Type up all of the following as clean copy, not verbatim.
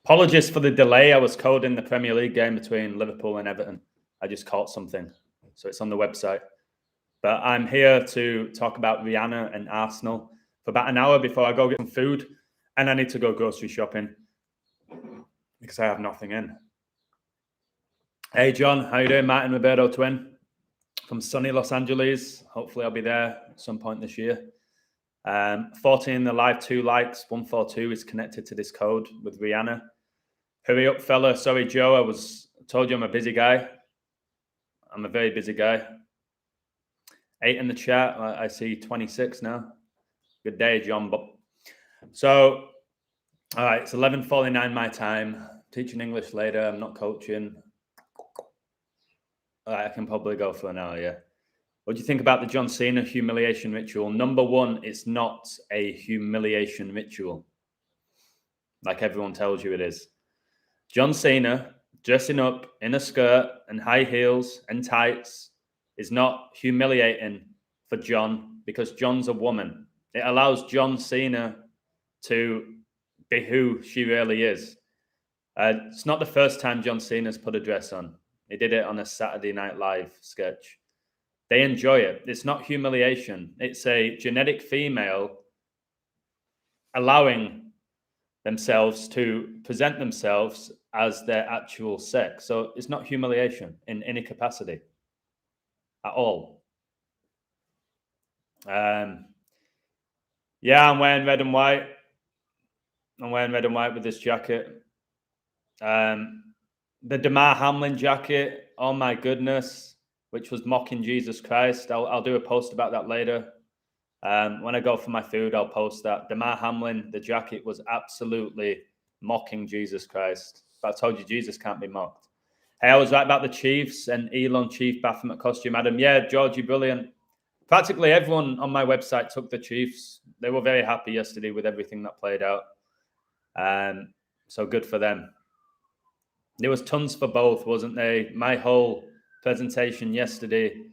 Apologies for the delay. I was coding the Premier League game between Liverpool and Everton. I just caught something, so it's on the website. But I'm here to talk about Rihanna and Arsenal for about an hour before I go get some food, and I need to go grocery shopping because I have nothing in. Hey, John, how you doing? Martin Roberto Twin from sunny Los Angeles. Hopefully I'll be there at some point this year. 14 in the live, 2 likes, 142 is connected to this code with Rihanna. Hurry up, fella. Sorry, Joe. I told you I'm a busy guy. I'm a very busy guy. 8 in the chat. I see 26 now. Good day, John. So, all right, it's 11:49 my time. Teaching English later. I'm not coaching. All right, I can probably go for an hour, yeah. What do you think about the John Cena humiliation ritual? Number one, it's not a humiliation ritual, like everyone tells you it is. John Cena dressing up in a skirt and high heels and tights is not humiliating for John because John's a woman. It allows John Cena to be who she really is. It's not the first time John Cena's put a dress on. He did it on a Saturday Night Live sketch. They enjoy it. It's not humiliation. It's a genetic female allowing themselves to present themselves as their actual sex. So it's not humiliation in any capacity at all. Yeah, I'm wearing red and white. I'm wearing red and white with this jacket. The Damar Hamlin jacket, oh my goodness, which was mocking Jesus Christ. I'll do a post about that later. When I go for my food, I'll post that. Damar Hamlin, the jacket was absolutely mocking Jesus Christ. But I told you, Jesus can't be mocked. Hey, I was right about the Chiefs and Elon Chief Baphomet costume, Adam. Yeah, Georgie, brilliant. Practically everyone on my website took the Chiefs. They were very happy yesterday with everything that played out. So good for them. There was tons for both, wasn't there? My whole presentation yesterday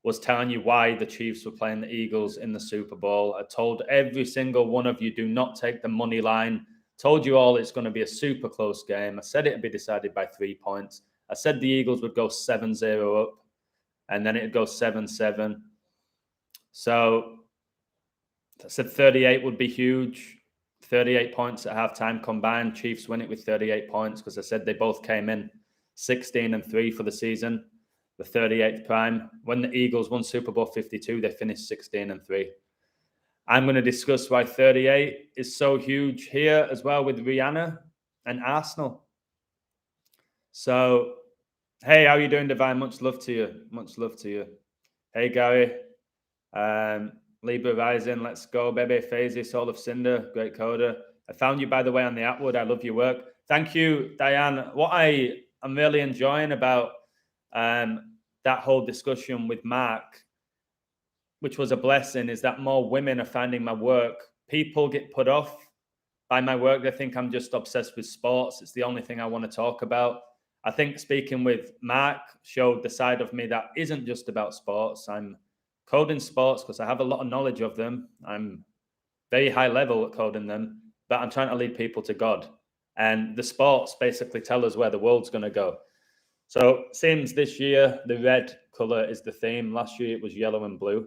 was telling you why the Chiefs were playing the Eagles in the Super Bowl. I told every single one of you, do not take the money line. Told you all it's going to be a super close game. I said it would be decided by 3 points. I said the Eagles would go 7-0 up, and then it would go 7-7. So I said 38 would be huge. 38 points at halftime combined. Chiefs win it with 38 points because I said they both came in 16-3 for the season. The 38th prime. When the Eagles won Super Bowl 52, they finished 16-3. I'm going to discuss why 38 is so huge here as well with Rihanna and Arsenal. So, hey, how are you doing, Divine? Much love to you. Much love to you. Hey, Gary. Libra Rising, let's go, baby. Fazy, Soul of Cinder, great coder. I found you, by the way, on the Atwood. I love your work. Thank you, Diane. What I am really enjoying about that whole discussion with Mark, which was a blessing, is that more women are finding my work. People get put off by my work. They think I'm just obsessed with sports. It's the only thing I want to talk about. I think speaking with Mark showed the side of me that isn't just about sports. I'm coding sports because I have a lot of knowledge of them. I'm very high level at coding them, but I'm trying to lead people to God. And the sports basically tell us where the world's going to go. So it seems this year, the red color is the theme. Last year, it was yellow and blue.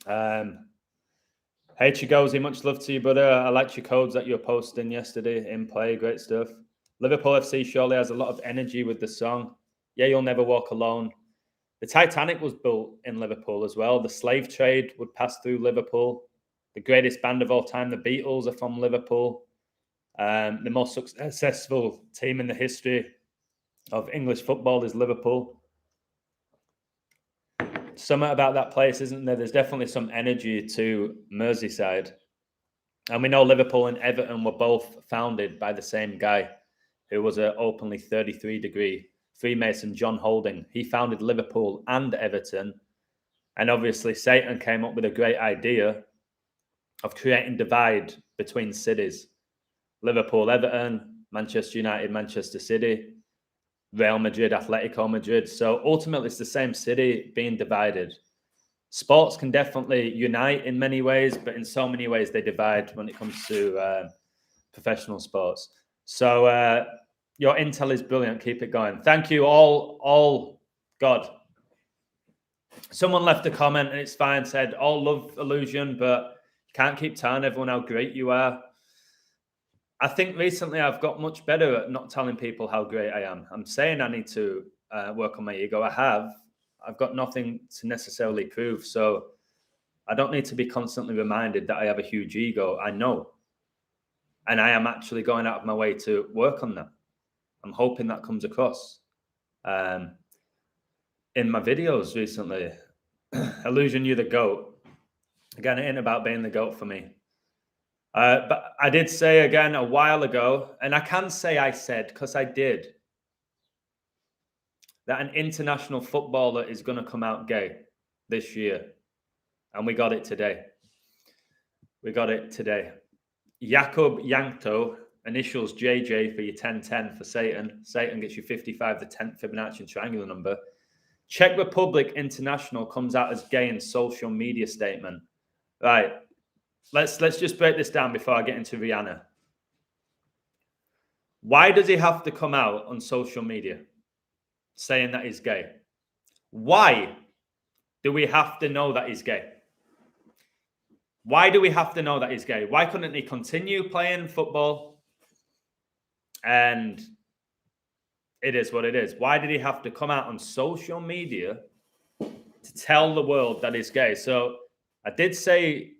Hey, Chigozi, much love to you, brother. I liked your codes that you were posting yesterday in play. Great stuff. Liverpool FC surely has a lot of energy with the song. Yeah, You'll Never Walk Alone. The Titanic was built in Liverpool as well. The slave trade would pass through Liverpool. The greatest band of all time, the Beatles, are from Liverpool. The most successful team in the history of English football is Liverpool. Something about that place, isn't there? There's definitely some energy to Merseyside. And we know Liverpool and Everton were both founded by the same guy who was an openly 33-degree Freemason, John Holding. He founded Liverpool and Everton. And obviously Satan came up with a great idea of creating divide between cities. Liverpool, Everton, Manchester United, Manchester City, Real Madrid, Atletico Madrid. So ultimately it's the same city being divided. Sports can definitely unite in many ways, but in so many ways they divide when it comes to professional sports. So your intel is brilliant. Keep it going. Thank you all. God. Someone left a comment and it's fine, said, all love illusion, but you can't keep telling everyone how great you are. I think recently I've got much better at not telling people how great I am. I'm saying I need to work on my ego. I've got nothing to necessarily prove. So I don't need to be constantly reminded that I have a huge ego. I know. And I am actually going out of my way to work on that. I'm hoping that comes across. In my videos recently, Illusion, you're the GOAT. Again, it ain't about being the GOAT for me. But I did say again a while ago, and I can say I said, because I did, that an international footballer is going to come out gay this year. And we got it today. Jakob Yankto, initials JJ for your 1010 for Satan. Satan gets you 55, the 10th Fibonacci triangular number. Czech Republic International comes out as gay in social media statement. Right. Let's just break this down before I get into Rihanna. Why does he have to come out on social media saying that he's gay? Why do we have to know that he's gay? Why do we have to know that he's gay? Why couldn't he continue playing football? And it is what it is. Why did he have to come out on social media to tell the world that he's gay? So I did say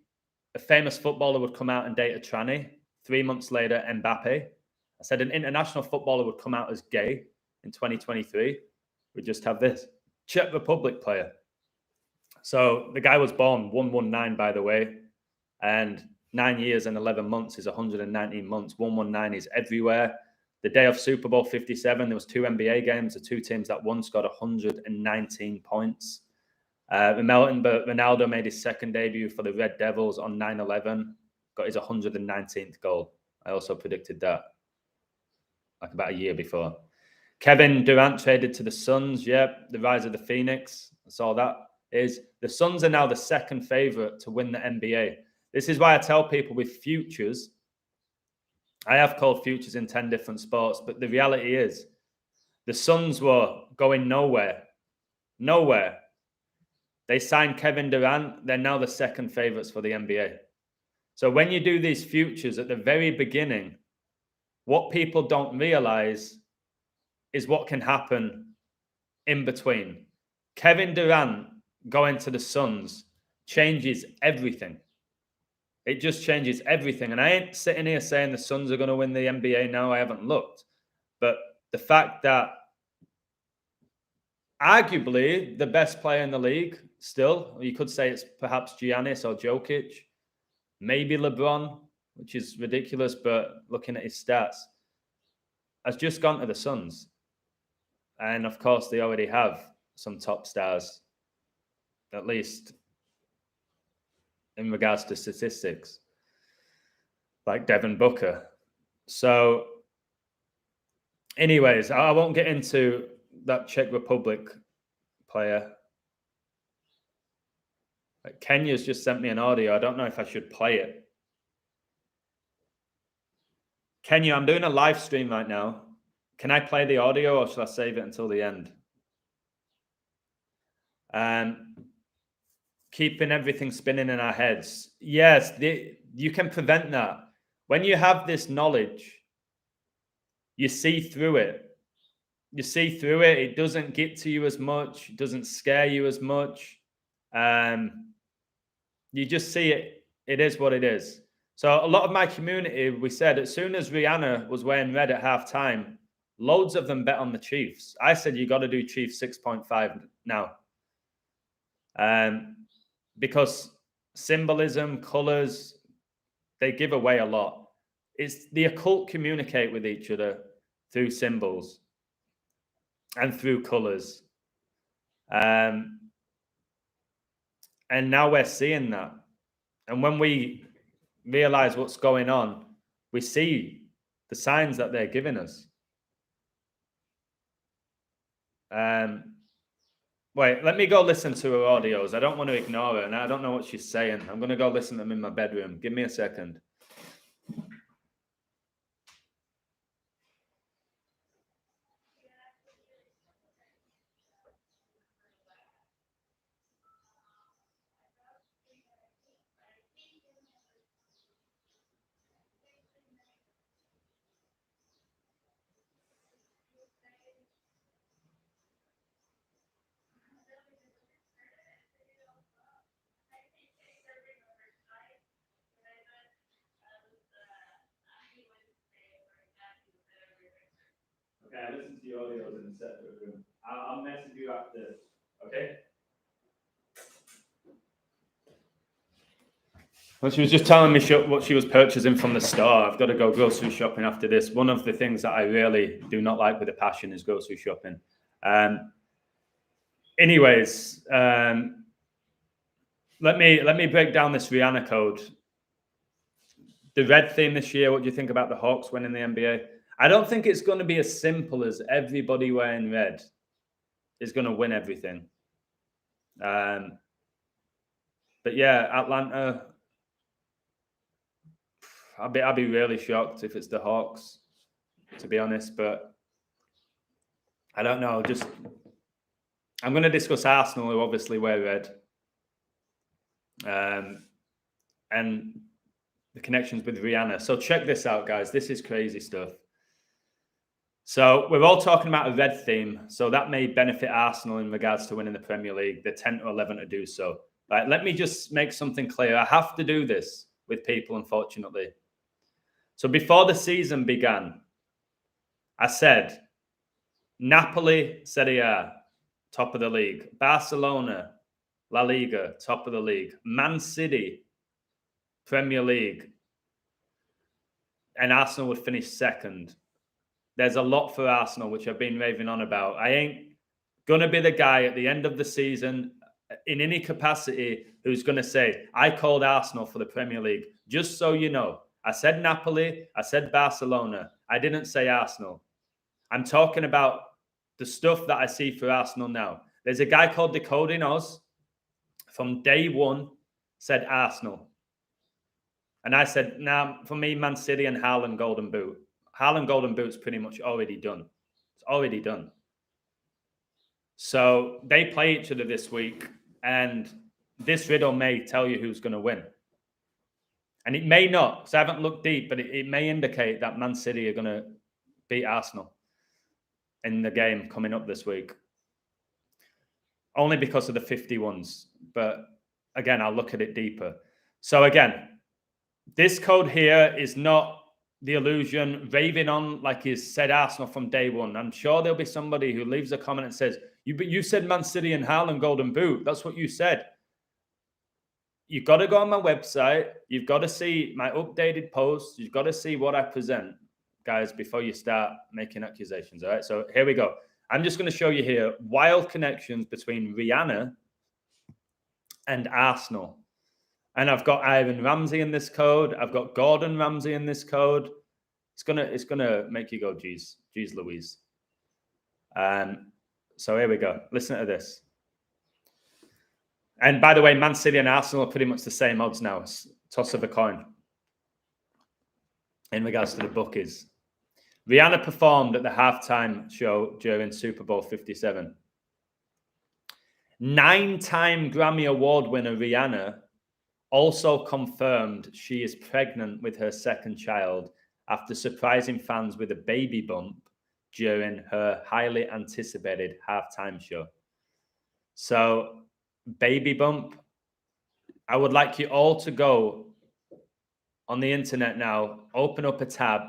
a famous footballer would come out and date a tranny. 3 months later, Mbappe. I said an international footballer would come out as gay in 2023. We just have this Czech Republic player. So the guy was born 119, by the way, and 9 years and 11 months is 119 months. 119 is everywhere. The day of Super Bowl 57, there was 2 NBA games. The 2 teams that won scored 119 points. Ronaldo made his second debut for the Red Devils on 9/11, got his 119th goal. I also predicted that like about a year before. Kevin Durant traded to the Suns. Yep, the rise of the Phoenix. That's all that is. The Suns are now the second favorite to win the NBA. This is why I tell people with futures, I have called futures in 10 different sports, but the reality is the Suns were going nowhere. Nowhere. They signed Kevin Durant. They're now the second favorites for the NBA. So when you do these futures at the very beginning, what people don't realize is what can happen in between. Kevin Durant going to the Suns changes everything. It just changes everything. And I ain't sitting here saying the Suns are going to win the NBA now. I haven't looked. But the fact that arguably the best player in the league still, you could say it's perhaps Giannis or Jokic, maybe LeBron, which is ridiculous, but looking at his stats, has just gone to the Suns. And of course, they already have some top stars, at least in regards to statistics, like Devin Booker. So anyways, I won't get into that Czech Republic player. Kenya's just sent me an audio. I don't know if I should play it. Kenya, I'm doing a live stream right now. Can I play the audio or should I save it until the end? Keeping everything spinning in our heads. Yes, you can prevent that. When you have this knowledge, you see through it. You see through it. It doesn't get to you as much. It doesn't scare you as much. You just see it. It is what it is. So a lot of my community, we said, as soon as Rihanna was wearing red at halftime, loads of them bet on the Chiefs. I said, you got to do Chiefs 6.5 now. Because symbolism, colors, they give away a lot. It's the occult communicate with each other through symbols and through colors. And now we're seeing that. And when we realize what's going on, we see the signs that they're giving us. Wait, let me go listen to her audios. I don't want to ignore her, and I don't know what she's saying. I'm going to go listen to them in my bedroom. Give me a second. Okay, I listen to your audios in a separate room. I'll message you after. Okay. Well, she was just telling me what she was purchasing from the store. I've got to go grocery shopping after this. One of the things that I really do not like with a passion is grocery shopping. Anyways, let me break down this Rihanna code. The red theme this year. What do you think about the Hawks winning the NBA? I don't think it's going to be as simple as everybody wearing red is going to win everything. But yeah, Atlanta. I'll be really shocked if it's the Hawks, to be honest. But I don't know. I'm going to discuss Arsenal, who obviously wear red, and the connections with Rihanna. So check this out, guys. This is crazy stuff. So we're all talking about a red theme. So that may benefit Arsenal in regards to winning the Premier League. They're 10 to 11 to do so. Right, let me just make something clear. I have to do this with people, unfortunately. So before the season began, I said, Napoli, Serie A, top of the league. Barcelona, La Liga, top of the league. Man City, Premier League. And Arsenal would finish second. There's a lot for Arsenal, which I've been raving on about. I ain't going to be the guy at the end of the season in any capacity who's going to say, I called Arsenal for the Premier League. Just so you know, I said Napoli, I said Barcelona. I didn't say Arsenal. I'm talking about the stuff that I see for Arsenal now. There's a guy called Decoding Oz from day one said Arsenal. And I said, now, for me, Man City and Haaland Golden Boot. Haaland Golden Boot's pretty much already done. It's already done. So they play each other this week, and this riddle may tell you who's going to win. And it may not, because I haven't looked deep, but it may indicate that Man City are going to beat Arsenal in the game coming up this week. Only because of the 51s. But again, I'll look at it deeper. So again, this code here is not the illusion raving on like he's said Arsenal from day one. I'm sure there'll be somebody who leaves a comment and says, you said Man City and Haaland Golden Boot. That's what you said. You've got to go on my website. You've got to see my updated posts. You've got to see what I present, guys, before you start making accusations. All right. So here we go. I'm just going to show you here wild connections between Rihanna and Arsenal. And I've got Ivan Ramsey in this code. I've got Gordon Ramsay in this code. It's gonna make you go, geez Louise. So here we go. Listen to this. And by the way, Man City and Arsenal are pretty much the same odds now. It's toss of a coin in regards to the bookies. Rihanna performed at the halftime show during Super Bowl 57. 9-time Grammy Award winner Rihanna also confirmed she is pregnant with her second child after surprising fans with a baby bump during her highly anticipated halftime show. So, baby bump, I would like you all to go on the internet now, open up a tab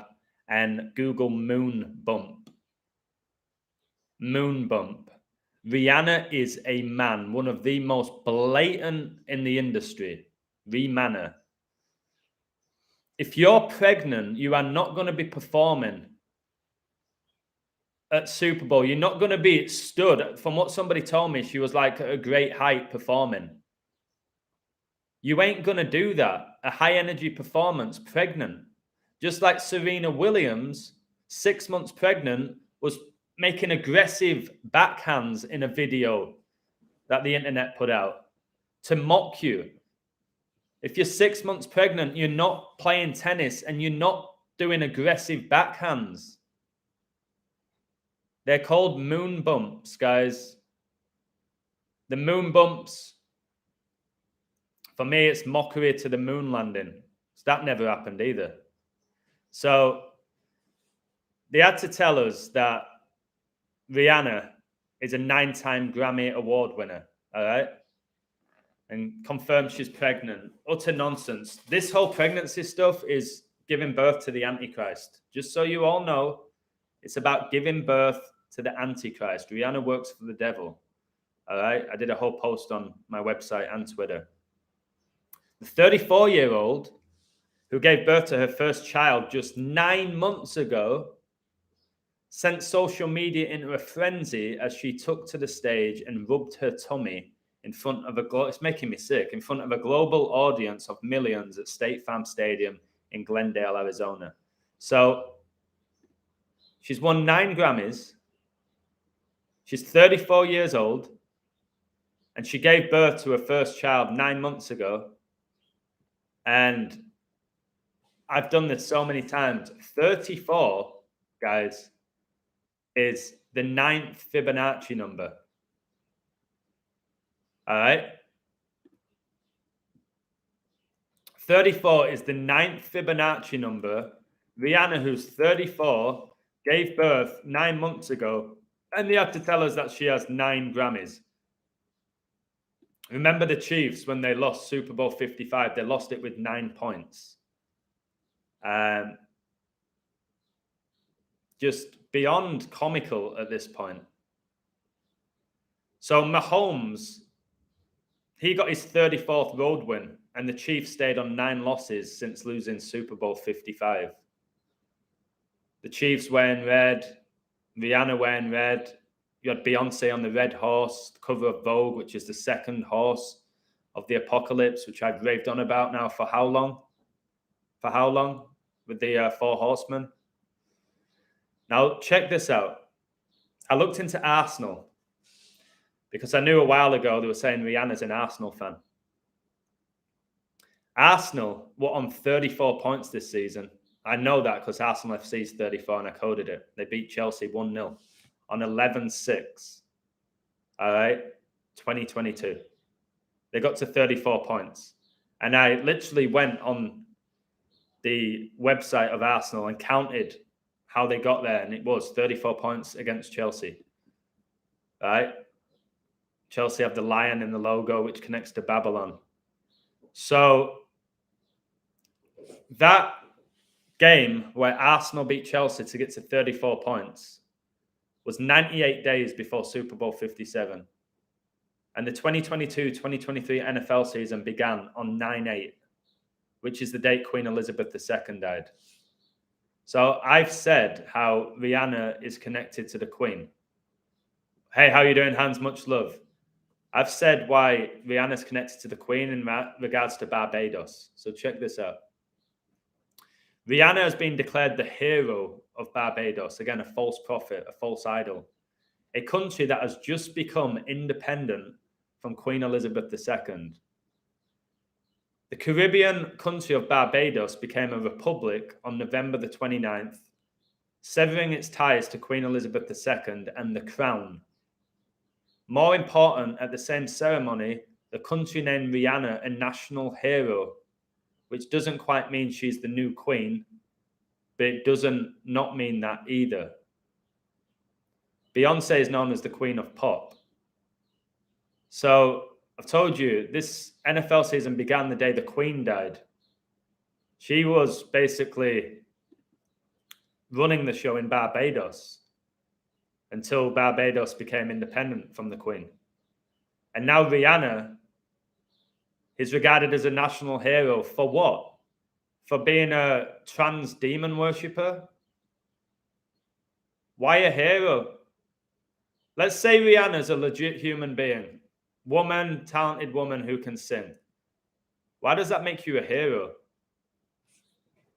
and Google moon bump. Moon bump. Rihanna is a man, one of the most blatant in the industry. Rihanna. If you're pregnant, you are not going to be performing at Super Bowl. You're not going to be stood. From what somebody told me, she was like at a great height performing. You ain't going to do that. A high energy performance, pregnant. Just like Serena Williams, 6 months pregnant, was making aggressive backhands in a video that the internet put out to mock you. If you're 6 months pregnant, you're not playing tennis and you're not doing aggressive backhands. They're called moon bumps, guys. The moon bumps, for me, it's mockery to the moon landing. So that never happened either. So they had to tell us that Rihanna is a 9-time Grammy Award winner, all right? And confirmed she's pregnant. Utter nonsense. This whole pregnancy stuff is giving birth to the Antichrist. Just so you all know, It's about giving birth to the Antichrist. Rihanna works for the devil. All right. I did a whole post on my website and Twitter. The 34-year-old who gave birth to her first child just 9 months ago sent social media into a frenzy as she took to the stage and rubbed her tummy in front of it's making me sick, in front of a global audience of millions at State Farm Stadium in Glendale, Arizona. So she's won 9 Grammys. She's 34 years old. And she gave birth to her first child 9 months ago. And I've done this so many times. 34, guys, is the 9th Fibonacci number. All right? 34 is the 9th Fibonacci number. Rihanna, who's 34, gave birth 9 months ago, and they have to tell us that she has 9 Grammys. Remember the Chiefs when they lost Super Bowl 55? They lost it with 9 points. Just beyond comical at this point. So Mahomes, he got his 34th road win, and the Chiefs stayed on 9 losses since losing Super Bowl 55. The Chiefs wearing red, Rihanna wearing red. You had Beyonce on the red horse, the cover of Vogue, which is the second horse of the apocalypse, which I've raved on about now for how long? For how long? With the 4 horsemen. Now, check this out. I looked into Arsenal because I knew a while ago they were saying Rihanna's an Arsenal fan. Arsenal were on 34 points this season. I know that because Arsenal FC is 34 and I coded it. They beat Chelsea 1-0 on 11-6. All right, 2022. They got to 34 points. And I literally went on the website of Arsenal and counted how they got there, and it was 34 points against Chelsea. Right? Chelsea have the lion in the logo, which connects to Babylon. So that game where Arsenal beat Chelsea to get to 34 points was 98 days before Super Bowl 57. And the 2022-2023 NFL season began on 9/8, which is the date Queen Elizabeth II died. So I've said how Rihanna is connected to the Queen. Hey, how you doing, Hans? Much love. I've said why Rihanna's connected to the Queen in regards to Barbados. So check this out. Rihanna has been declared the hero of Barbados. Again, a false prophet, a false idol. A country that has just become independent from Queen Elizabeth II. The Caribbean country of Barbados became a republic on November the 29th, severing its ties to Queen Elizabeth II and the Crown. More important, at the same ceremony, the country named Rihanna a national hero, which doesn't quite mean she's the new queen, but it doesn't not mean that either. Beyonce is known as the Queen of Pop. So I've told you, this NFL season began the day the Queen died. She was basically running the show in Barbados until Barbados became independent from the Queen. And now Rihanna is regarded as a national hero for what? For being a trans demon worshipper? Why a hero? Let's say Rihanna's a legit human being. Woman, talented woman who can sing. Why does that make you a hero?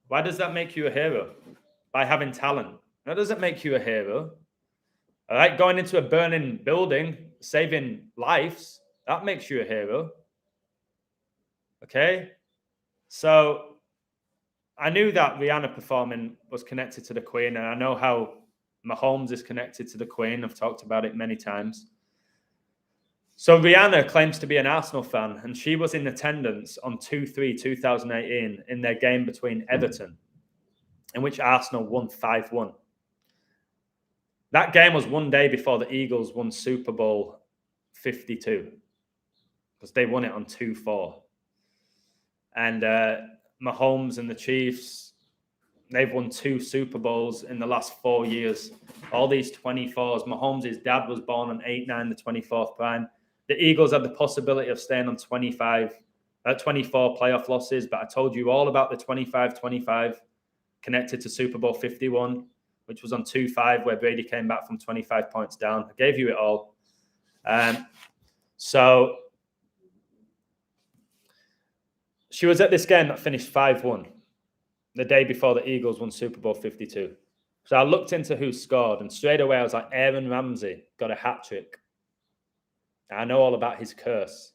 Why does that make you a hero? By having talent. That doesn't make you a hero. All right, going into a burning building, saving lives, that makes you a hero. Okay? So I knew that Rihanna performing was connected to the Queen, and I know how Mahomes is connected to the Queen. I've talked about it many times. So Rihanna claims to be an Arsenal fan, and she was in attendance on 2/3/2018 in their game between Everton, in which Arsenal won 5-1. That game was one day before the Eagles won Super Bowl 52, because they won it on 2-4. And Mahomes and the Chiefs, They've won 2 Super Bowls in the last 4 years. All these 24s. Mahomes' dad was born on 8-9, the 24th prime. The Eagles had the possibility of staying on 24 playoff losses, but I told you all about the 25-25 connected to Super Bowl 51, which was on 2-5, where Brady came back from 25 points down. I gave you it all. So she was at this game that finished 5-1 the day before the Eagles won Super Bowl 52. So I looked into who scored, and straight away I was like, Aaron Ramsey got a hat trick. I know all about his curse.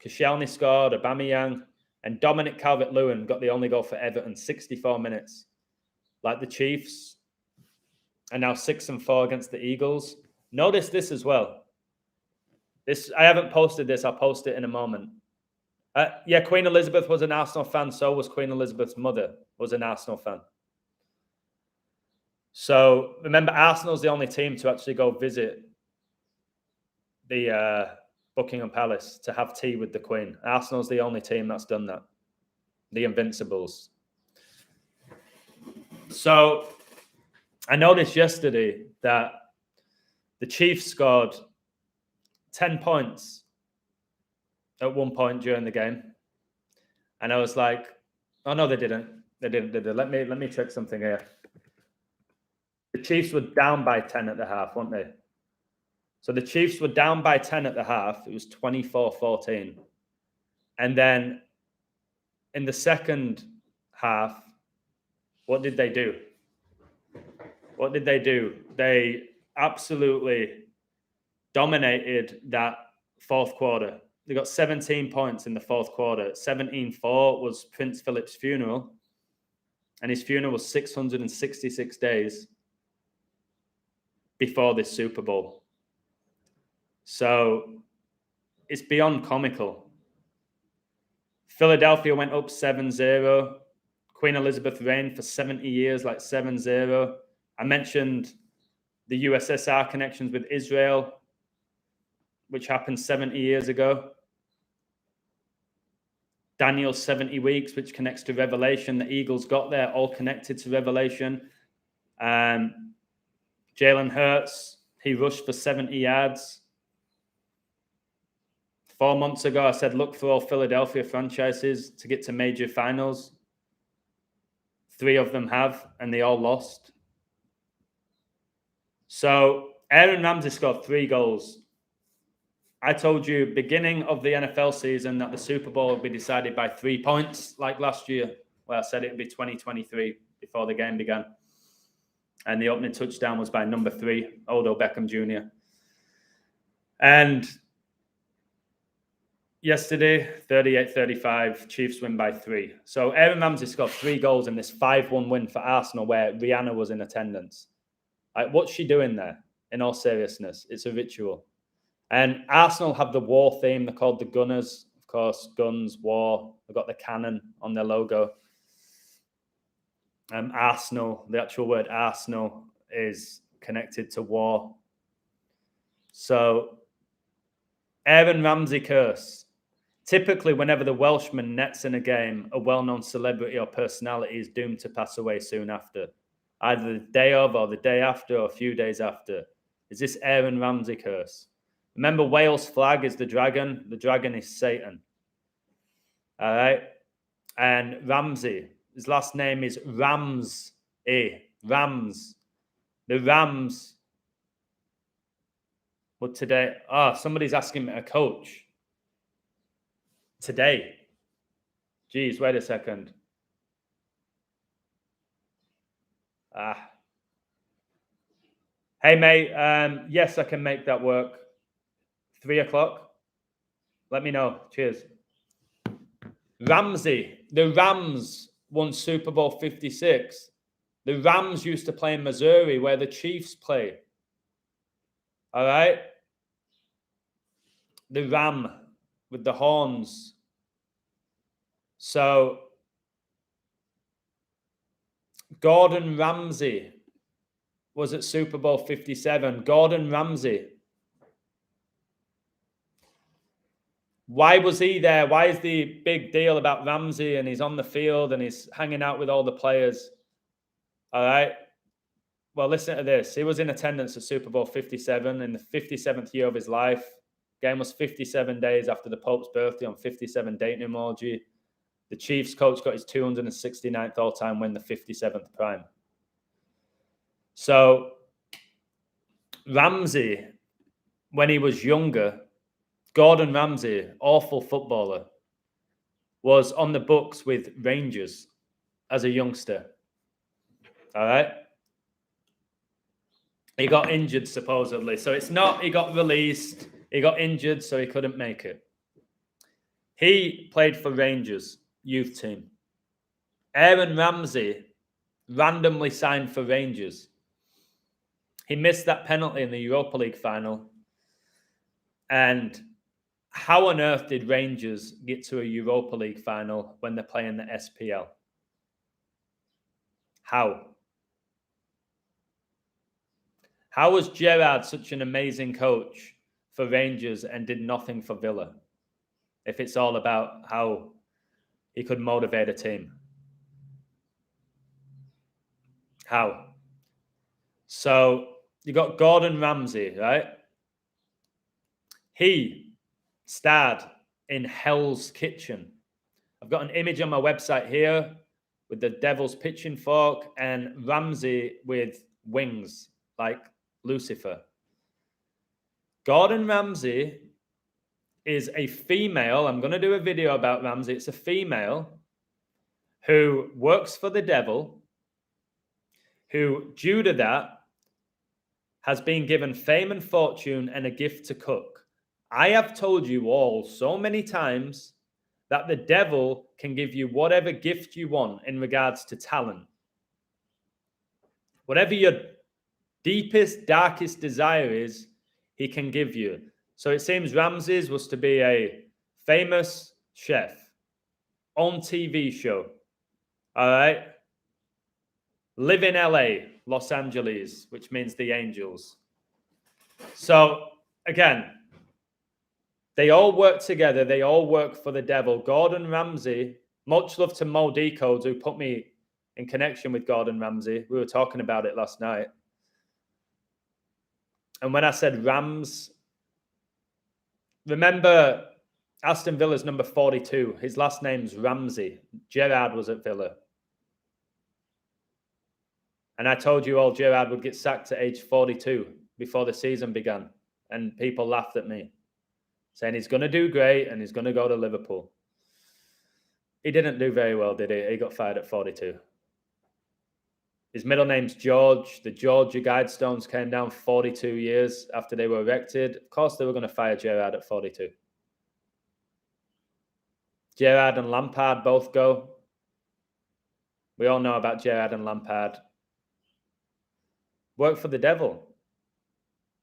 Koscielny scored, Aubameyang, and Dominic Calvert-Lewin got the only goal for Everton, 64 minutes. Like the Chiefs are now 6-4 against the Eagles. Notice this as well. I haven't posted this. I'll post it in a moment. Queen Elizabeth was an Arsenal fan. So was Queen Elizabeth's mother, was an Arsenal fan. So remember, Arsenal's the only team to actually go visit the Buckingham Palace to have tea with the Queen. Arsenal's the only team that's done that. The Invincibles. So I noticed yesterday that the Chiefs scored 10 points at one point during the game. And I was like, oh, no, they didn't. They didn't, did they? Let me check something here. The Chiefs were down by 10 at the half, weren't they? So the Chiefs were down by 10 at the half. It was 24-14. And then in the second half, what did they do? What did they do? They absolutely dominated that fourth quarter. They got 17 points in the fourth quarter. 17-4 was Prince Philip's funeral. And his funeral was 666 days before this Super Bowl. So it's beyond comical. Philadelphia went up 7-0. Queen Elizabeth reigned for 70 years, like 7-0. I mentioned the USSR connections with Israel, which happened 70 years ago. Daniel's 70 weeks, which connects to Revelation. The Eagles got there, all connected to Revelation. Jalen Hurts, he rushed for 70 yards. 4 months ago, I said, look for all Philadelphia franchises to get to major finals. 3 of them have, and they all lost. So Aaron Ramsey scored 3 goals. I told you beginning of the NFL season that the Super Bowl would be decided by 3 points, like last year, where I said it would be 2023 before the game began. And the opening touchdown was by number 3, Odell Beckham Jr. And yesterday, 38-35, Chiefs win by 3. So Aaron Ramsey scored 3 goals in this 5-1 win for Arsenal, where Rihanna was in attendance. Like, what's she doing there? In all seriousness, it's a ritual. And Arsenal have the war theme. They're called the Gunners. Of course, guns, war. They've got the cannon on their logo. Arsenal, the actual word Arsenal is connected to war. So, Aaron Ramsey curse. Typically, whenever the Welshman nets in a game, a well-known celebrity or personality is doomed to pass away soon after. Either the day of or the day after or a few days after. Is this Aaron Ramsey curse? Remember, Wales' flag is the dragon. The dragon is Satan. All right? And Ramsey, his last name is Ramsey. Rams. The Rams. But today, somebody's asking me a coach. Today. Geez, wait a second. Hey, mate. Yes, I can make that work. 3 o'clock. Let me know. Cheers. Ramsey. The Rams won Super Bowl 56. The Rams used to play in Missouri, where the Chiefs play. All right? The ram with the horns. So, Gordon Ramsay was at Super Bowl 57. Gordon Ramsay. Why was he there? Why is the big deal about Ramsey and he's on the field and he's hanging out with all the players? All right. Well, listen to this. He was in attendance at Super Bowl 57 in the 57th year of his life. Game was 57 days after the Pope's birthday on 57 date numerology. The Chiefs coach got his 269th all-time win, the 57th prime. So Ramsey, when he was younger, Gordon Ramsay, awful footballer, was on the books with Rangers as a youngster. All right. He got injured, supposedly. So it's not he got released. He got injured, so he couldn't make it. He played for Rangers youth team. Aaron Ramsey randomly signed for Rangers. He missed that penalty in the Europa League final. And how on earth did Rangers get to a Europa League final when they're playing the SPL? How? How was Gerrard such an amazing coach for Rangers and did nothing for Villa? If it's all about how he could motivate a team. How? So you got Gordon Ramsay, right? He starred in Hell's Kitchen. I've got an image on my website here with the devil's pitching fork and Ramsay with wings like Lucifer. Gordon Ramsay is a female. I'm going to do a video about Ramsay. It's a female who works for the devil, who, due to that, has been given fame and fortune and a gift to cook. I have told you all so many times that the devil can give you whatever gift you want in regards to talent. Whatever your deepest, darkest desire is, he can give you. So it seems Ramsay's was to be a famous chef on TV show. All right. Live in LA, Los Angeles, which means the Angels. So again, they all work together. They all work for the devil. Gordon Ramsay, much love to Mo Decodes, who put me in connection with Gordon Ramsay. We were talking about it last night. And when I said Rams, remember Aston Villa's number 42. His last name's Ramsey. Gerrard was at Villa. And I told you all Gerrard would get sacked at age 42 before the season began. And people laughed at me, saying he's going to do great and he's going to go to Liverpool. He didn't do very well, did he? He got fired at 42. His middle name's George. The Georgia Guidestones came down 42 years after they were erected. Of course, they were going to fire Gerrard at 42. Gerrard and Lampard both go. We all know about Gerrard and Lampard. Work for the devil.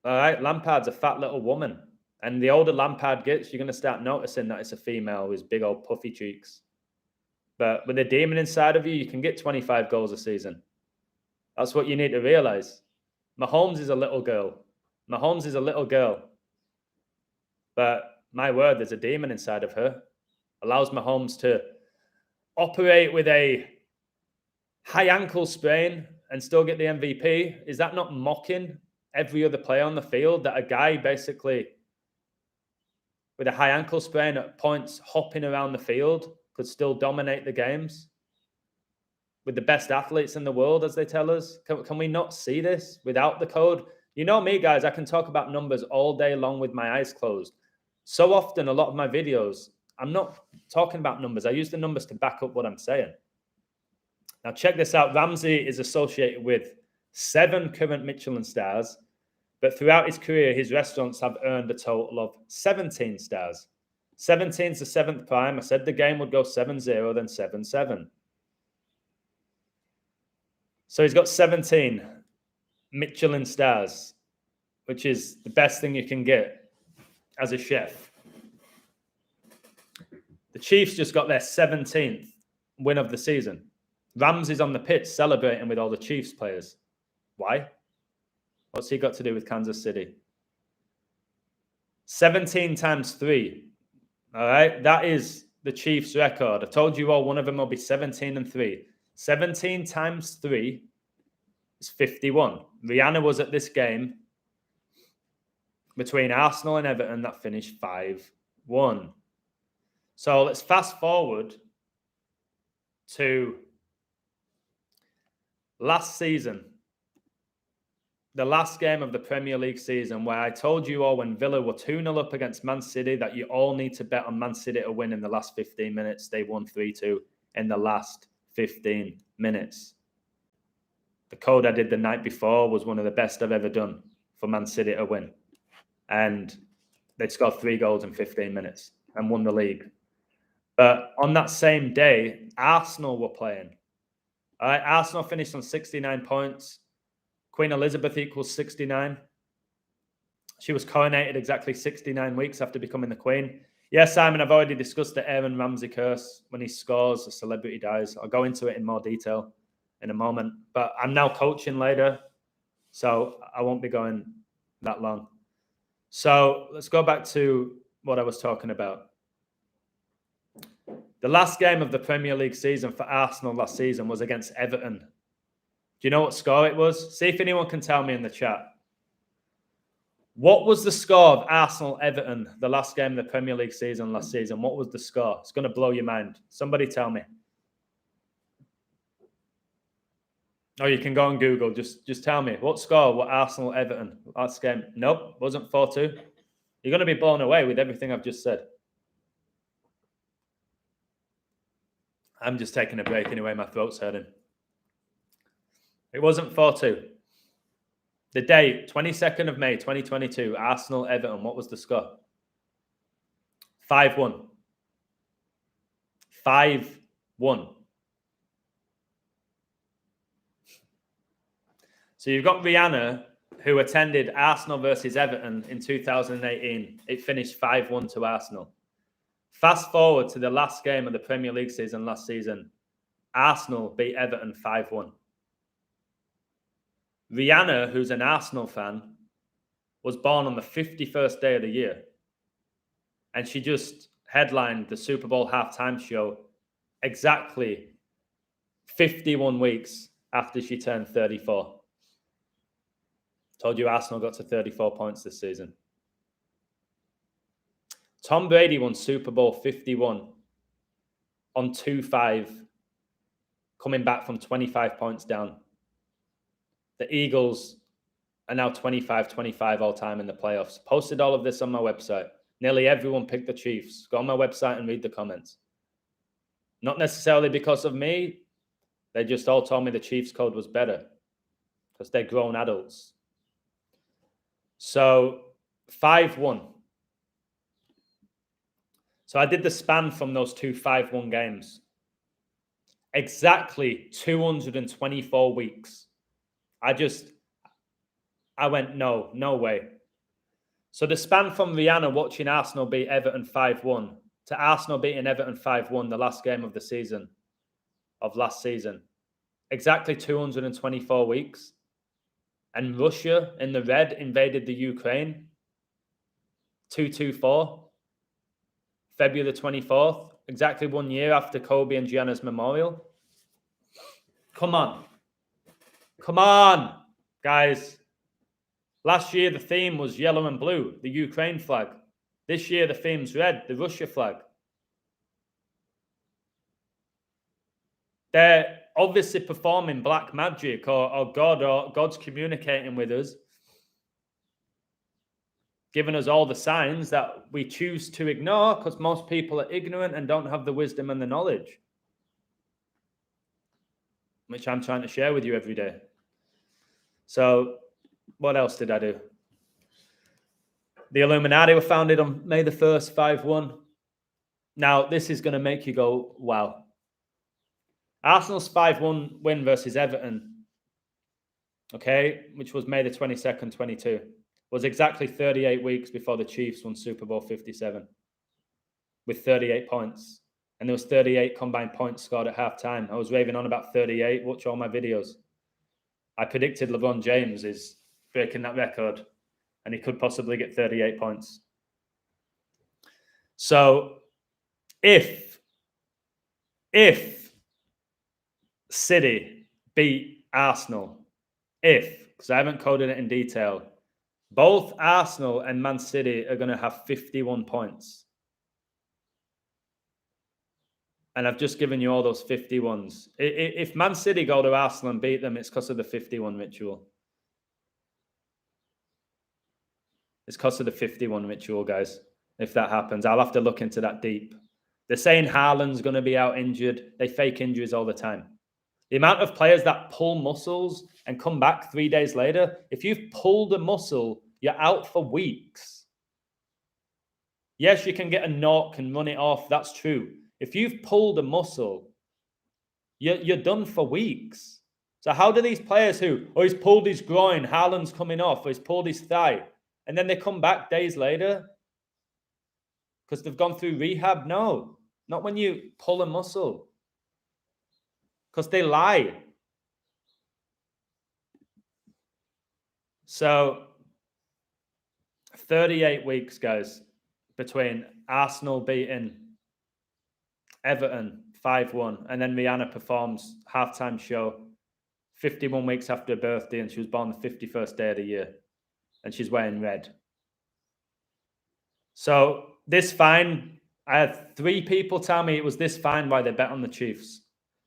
All right, Lampard's a fat little woman. And the older Lampard gets, you're going to start noticing that it's a female with big old puffy cheeks. But with a demon inside of you, you can get 25 goals a season. That's what you need to realize. Mahomes is a little girl. Mahomes is a little girl. But my word, there's a demon inside of her. Allows Mahomes to operate with a high ankle sprain and still get the MVP. Is that not mocking every other player on the field? That a guy basically with a high ankle sprain at points hopping around the field could still dominate the games with the best athletes in the world, as they tell us? Can we not see this without the code? You know me, guys, I can talk about numbers all day long with my eyes closed. So often, a lot of my videos, I'm not talking about numbers. I use the numbers to back up what I'm saying. Now, check this out. Ramsey is associated with 7 current Michelin stars, but throughout his career, his restaurants have earned a total of 17 stars. 17 is the 7th prime. I said the game would go 7-0, then 7-7. So he's got 17 Michelin stars, which is the best thing you can get as a chef. The Chiefs just got their 17th win of the season. Ramsey's on the pitch celebrating with all the Chiefs players. Why? What's he got to do with Kansas City? 17 times 3. All right, that is the Chiefs' record. I told you all one of them will be 17-3. 17 times 3 It's 51. Rihanna was at this game between Arsenal and Everton that finished 5-1. So let's fast forward to last season, the last game of the Premier League season, where I told you all when Villa were 2-0 up against Man City that you all need to bet on Man City to win in the last 15 minutes. They won 3-2 in the last 15 minutes. The code I did the night before was one of the best I've ever done for Man City to win. And they scored 3 goals in 15 minutes and won the league. But on that same day, Arsenal were playing. All right, Arsenal finished on 69 points. Queen Elizabeth equals 69. She was coronated exactly 69 weeks after becoming the queen. Yeah, Simon, I've already discussed the Aaron Ramsey curse. When he scores, a celebrity dies. I'll go into it in more detail in a moment. But I'm now coaching later, so I won't be going that long. So let's go back to what I was talking about. The last game of the Premier League season for Arsenal last season was against Everton. Do you know what score it was? See if anyone can tell me in the chat. What was the score of Arsenal-Everton, the last game of the Premier League season last season? What was the score? It's going to blow your mind. Somebody tell me. Oh, you can go on Google. Just tell me. What score? What Arsenal-Everton last game? Nope, wasn't 4-2. You're going to be blown away with everything I've just said. I'm just taking a break anyway. My throat's hurting. It wasn't 4-2. The date, 22nd of May, 2022, Arsenal-Everton. What was the score? 5-1. 5-1. So you've got Rihanna, who attended Arsenal versus Everton in 2018. It finished 5-1 to Arsenal. Fast forward to the last game of the Premier League season last season. Arsenal beat Everton 5-1. Rihanna, who's an Arsenal fan, was born on the 51st day of the year. And she just headlined the Super Bowl halftime show exactly 51 weeks after she turned 34. Told you Arsenal got to 34 points this season. Tom Brady won Super Bowl 51 on 2-5, coming back from 25 points down. The Eagles are now 25-25 all time in the playoffs. Posted all of this on my website. Nearly everyone picked the Chiefs. Go on my website and read the comments. Not necessarily because of me. They just all told me the Chiefs code was better because they're grown adults. So 5-1. So I did the span from those two 5-1 games. Exactly 224 weeks. I went, no way. So the span from Rihanna watching Arsenal beat Everton 5-1 to Arsenal beating Everton 5-1, the last game of the season, of last season. Exactly 224 weeks. And Russia in the red invaded the Ukraine. 224. February the 24th. Exactly 1 year after Kobe and Gianna's memorial. Come on. Come on, guys. Last year, the theme was yellow and blue, the Ukraine flag. This year, the theme's red, the Russia flag. They're obviously performing black magic or God's communicating with us, giving us all the signs that we choose to ignore because most people are ignorant and don't have the wisdom and the knowledge, which I'm trying to share with you every day. So what else did I do? The Illuminati were founded on May the 1st, 5-1. Now, this is going to make you go, wow. Arsenal's 5-1 win versus Everton, okay, which was May the 22nd, 22, was exactly 38 weeks before the Chiefs won Super Bowl 57 with 38 points. And there was 38 combined points scored at halftime. I was raving on about 38. Watch all my videos. I predicted LeBron James is breaking that record, and he could possibly get 38 points. So if City beat Arsenal because I haven't coded it in detail, both Arsenal and Man City are going to have 51 points. And I've just given you all those 51s. If Man City go to Arsenal and beat them, it's because of the 51 ritual. It's because of the 51 ritual, guys. If that happens, I'll have to look into that deep. They're saying Haaland's going to be out injured. They fake injuries all the time. The amount of players that pull muscles and come back 3 days later, if you've pulled a muscle, you're out for weeks. Yes, you can get a knock and run it off. That's true. If you've pulled a muscle, you're done for weeks. So how do these players he's pulled his groin, Haaland's coming off, or he's pulled his thigh, and then they come back days later because they've gone through rehab? No, not when you pull a muscle, because they lie. So 38 weeks, guys, between Arsenal beating Everton 5-1, and then Rihanna performs halftime show 51 weeks after her birthday, and she was born the 51st day of the year, and she's wearing red. So this fine, I had 3 people tell me it was this fine why they bet on the Chiefs.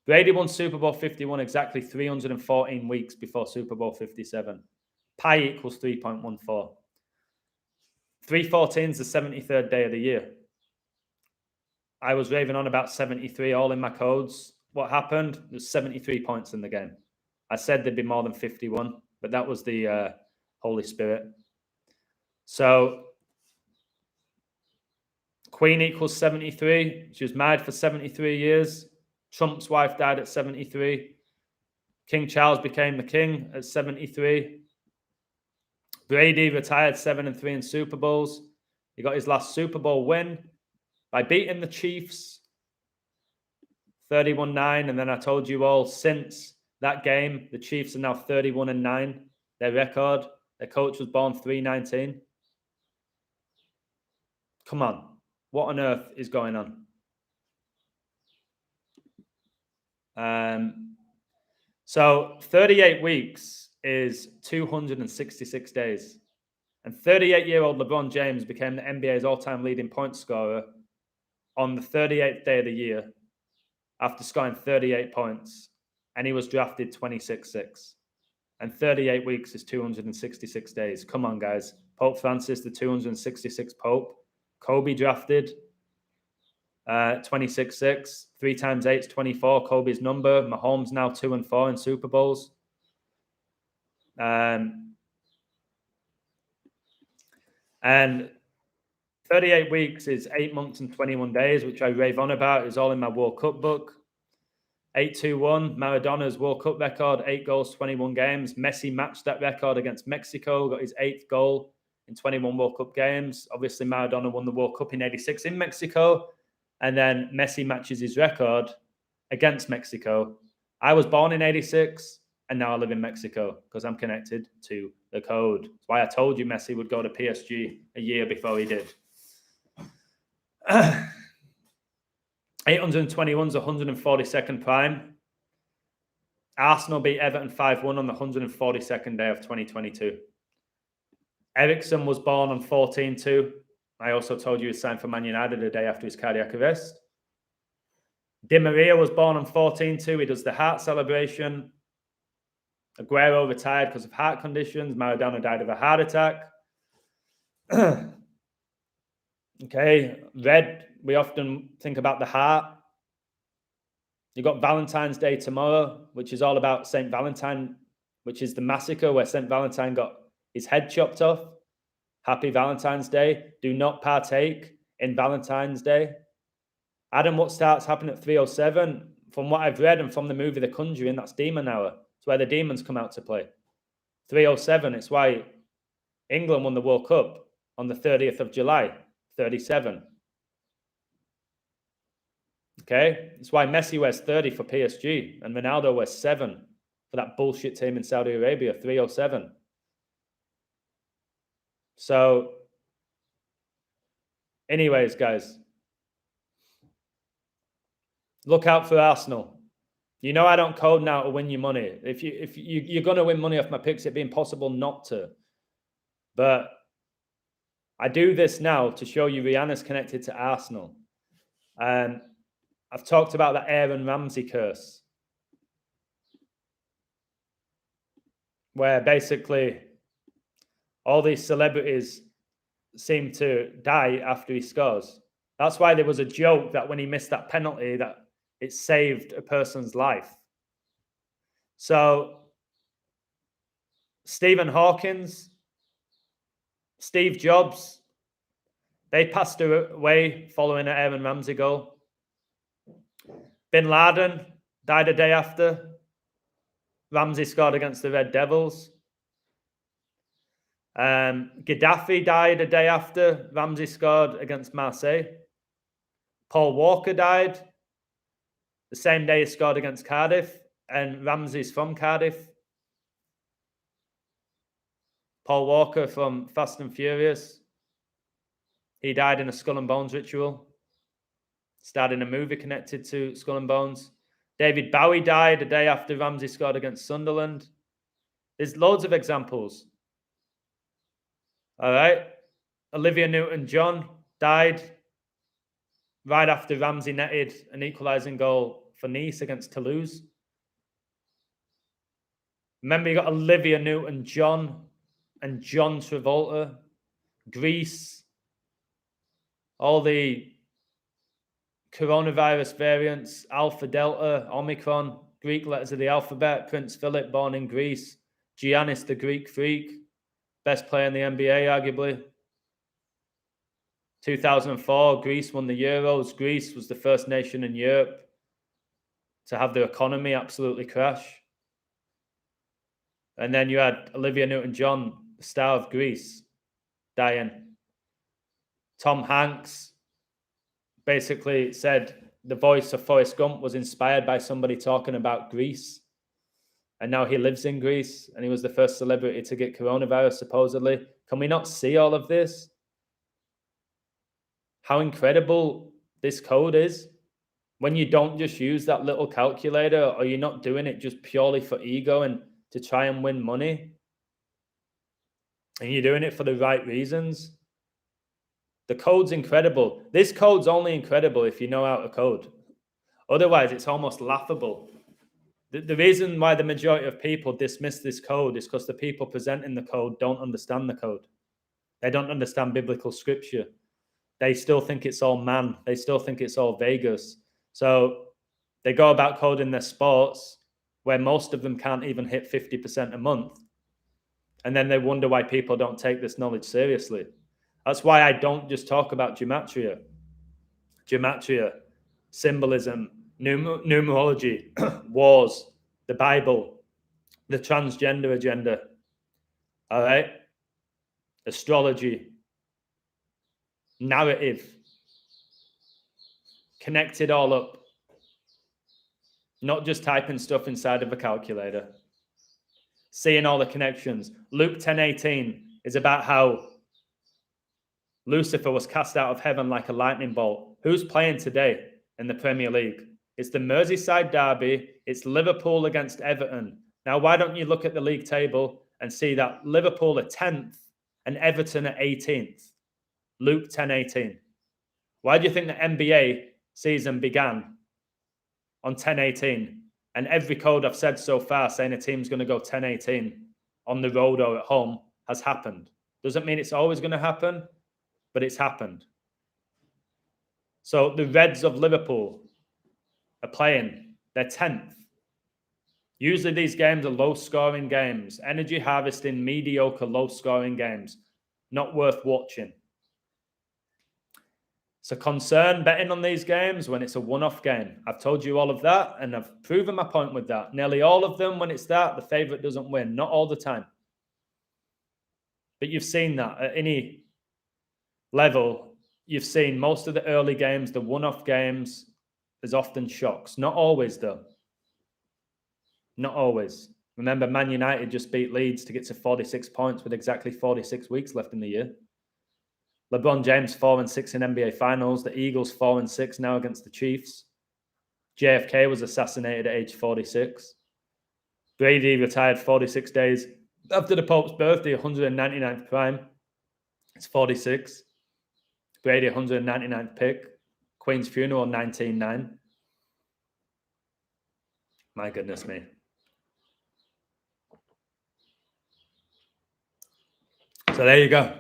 Brady won Super Bowl 51 exactly 314 weeks before Super Bowl 57. Pi equals 3.14. 314 is the 73rd day of the year. I was raving on about 73 all in my codes. What happened? There's 73 points in the game. I said there'd be more than 51, but that was the Holy Spirit. So Queen equals 73. She was married for 73 years. Trump's wife died at 73. King Charles became the king at 73. Brady retired 7-3 in Super Bowls. He got his last Super Bowl win by beating the Chiefs 31-9. And then I told you all, since that game, the Chiefs are now 31-9. Their record. Their coach was born 319. Come on. What on earth is going on? So 38 weeks is 266 days. And 38-year-old LeBron James became the NBA's all-time leading point scorer on the 38th day of the year after scoring 38 points. And he was drafted 26-6. And 38 weeks is 266 days. Come on, guys. Pope Francis, the 266th Pope. Kobe drafted 26-6. 3 times 8 is 24. Kobe's number. Mahomes now 2-4 in Super Bowls. And 38 weeks is 8 months and 21 days, which I rave on about. It's all in my World Cup book. 8-2-1, Maradona's World Cup record, 8 goals, 21 games. Messi matched that record against Mexico, got his 8th goal in 21 World Cup games. Obviously, Maradona won the World Cup in 86 in Mexico. And then Messi matches his record against Mexico. I was born in 86, and now I live in Mexico because I'm connected to the code. That's why I told you Messi would go to PSG a year before he did. 821's 142nd prime. Arsenal beat Everton 5-1 on the 142nd day of 2022. Ericsson was born on 14-2. I also told you he signed for Man United a day after his cardiac arrest. Di Maria was born on 14-2. He does the heart celebration. Aguero retired because of heart conditions. Maradona died of a heart attack. Okay, red, we often think about the heart. You've got Valentine's Day tomorrow, which is all about St. Valentine, which is the massacre where St. Valentine got his head chopped off. Happy Valentine's Day. Do not partake in Valentine's Day. Adam, what starts happening at 3:07? From what I've read and from the movie The Conjuring, that's Demon Hour. It's where the demons come out to play. 3:07, it's why England won the World Cup on the 30th of July, 37. Okay, it's why Messi wears 30 for PSG and Ronaldo wears 7 for that bullshit team in Saudi Arabia, 3:07. So, anyways, guys, look out for Arsenal. You know I don't code now to win you money. If you're going to win money off my picks, it'd be impossible not to. But I do this now to show you Rihanna's connected to Arsenal. And I've talked about that Aaron Ramsey curse, where basically all these celebrities seem to die after he scores. That's why there was a joke that when he missed that penalty, that it saved a person's life. So Stephen Hawkins, Steve Jobs, they passed away following an Aaron Ramsey goal. Bin Laden died a day after Ramsey scored against the Red Devils. Gaddafi died a day after Ramsey scored against Marseille. Paul Walker died the same day he scored against Cardiff, and Ramsey's from Cardiff. Paul Walker from Fast and Furious. He died in a Skull and Bones ritual. Starred in a movie connected to Skull and Bones. David Bowie died a day after Ramsey scored against Sunderland. There's loads of examples. All right. Olivia Newton-John died right after Ramsey netted an equalising goal for Nice against Toulouse. Remember, you got Olivia Newton-John and John Travolta, Greece, all the coronavirus variants, Alpha, Delta, Omicron, Greek letters of the alphabet, Prince Philip, born in Greece, Giannis, the Greek freak, best player in the NBA, arguably. 2004, Greece won the Euros. Greece was the first nation in Europe to have their economy absolutely crash. And then you had Olivia Newton-John, the star of Greece, dying. Tom Hanks basically said the voice of Forrest Gump was inspired by somebody talking about Greece. And now he lives in Greece, and he was the first celebrity to get coronavirus, supposedly. Can we not see all of this? How incredible this code is. When you don't just use that little calculator, or you're not doing it just purely for ego and to try and win money, and you're doing it for the right reasons. The code's incredible. This code's only incredible if you know how to code. Otherwise, it's almost laughable. The reason why the majority of people dismiss this code is because the people presenting the code don't understand the code. They don't understand biblical scripture. They still think it's all man. They still think it's all Vegas. So they go about coding their sports where most of them can't even hit 50% a month. And then they wonder why people don't take this knowledge seriously. That's why I don't just talk about gematria. Gematria, symbolism, numerology, wars, the Bible, the transgender agenda, all right? Astrology, narrative, connect it all up. Not just typing stuff inside of a calculator. Seeing all the connections. Luke 10:18 is about how Lucifer was cast out of heaven like a lightning bolt. Who's playing today in the Premier League? It's the Merseyside derby. It's Liverpool against Everton. Now, why don't you look at the league table and see that Liverpool are 10th and Everton are 18th? Luke 10:18. Why do you think the NBA season began on 10:18? And every code I've said so far saying a team's going to go 10:18 on the road or at home has happened. Doesn't mean it's always going to happen, but it's happened. So the Reds of Liverpool are playing. They're 10th. Usually these games are low-scoring games. Energy harvesting, mediocre, low-scoring games. Not worth watching. It's a concern betting on these games when it's a one-off game. I've told you all of that, and I've proven my point with that. Nearly all of them, when it's that, the favourite doesn't win. Not all the time. But you've seen that at any level. You've seen most of the early games, the one-off games, there's often shocks. Not always, though. Not always. Remember, Man United just beat Leeds to get to 46 points with exactly 46 weeks left in the year. LeBron James 4-6 in NBA Finals. The Eagles 4-6 now against the Chiefs. JFK was assassinated at age 46. Brady retired 46 days after the Pope's birthday, 199th prime. It's 46. Brady, 199th pick. Queen's funeral, 1909. My goodness me. So there you go.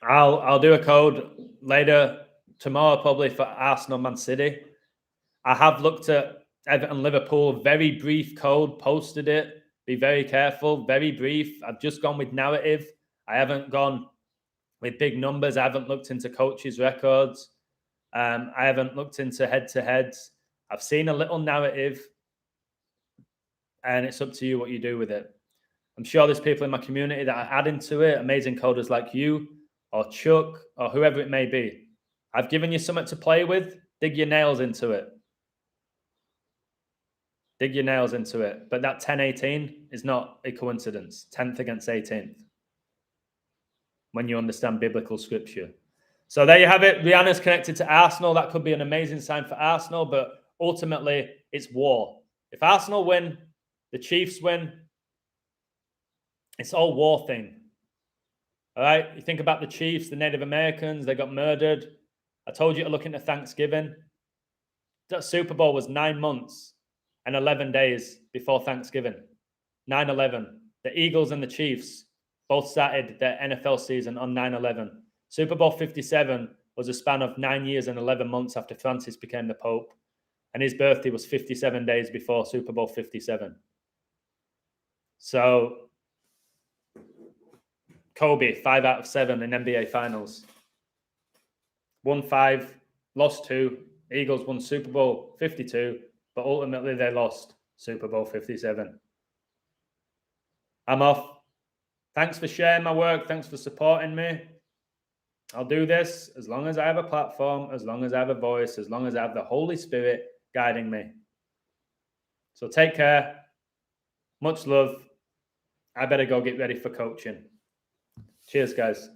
I'll do a code later tomorrow, probably for Arsenal, Man City. I have looked at Everton, Liverpool. Very brief code. Posted it. Be very careful. Very brief. I've just gone with narrative. I haven't gone with big numbers. I haven't looked into coaches' records. I haven't looked into head-to-heads. I've seen a little narrative, and it's up to you what you do with it. I'm sure there's people in my community that are adding to it, amazing coders like you or Chuck or whoever it may be. I've given you something to play with. Dig your nails into it. Dig your nails into it. But that 10-18 is not a coincidence. 10th against 18th. When you understand biblical scripture. So there you have it. Rihanna's connected to Arsenal. That could be an amazing sign for Arsenal, but ultimately it's war. If Arsenal win, the Chiefs win, it's all war thing. All right? You think about the Chiefs, the Native Americans, they got murdered. I told you to look into Thanksgiving. That Super Bowl was 9 months and 11 days before Thanksgiving. 9/11. The Eagles and the Chiefs both started their NFL season on 9/11. Super Bowl 57 was a span of 9 years and 11 months after Francis became the Pope. And his birthday was 57 days before Super Bowl 57. So Kobe, 5 out of 7 in NBA Finals. Won 5, lost 2. Eagles won Super Bowl 52, but ultimately they lost Super Bowl 57. I'm off. Thanks for sharing my work. Thanks for supporting me. I'll do this as long as I have a platform, as long as I have a voice, as long as I have the Holy Spirit guiding me. So take care. Much love. I better go get ready for coaching. Cheers, guys.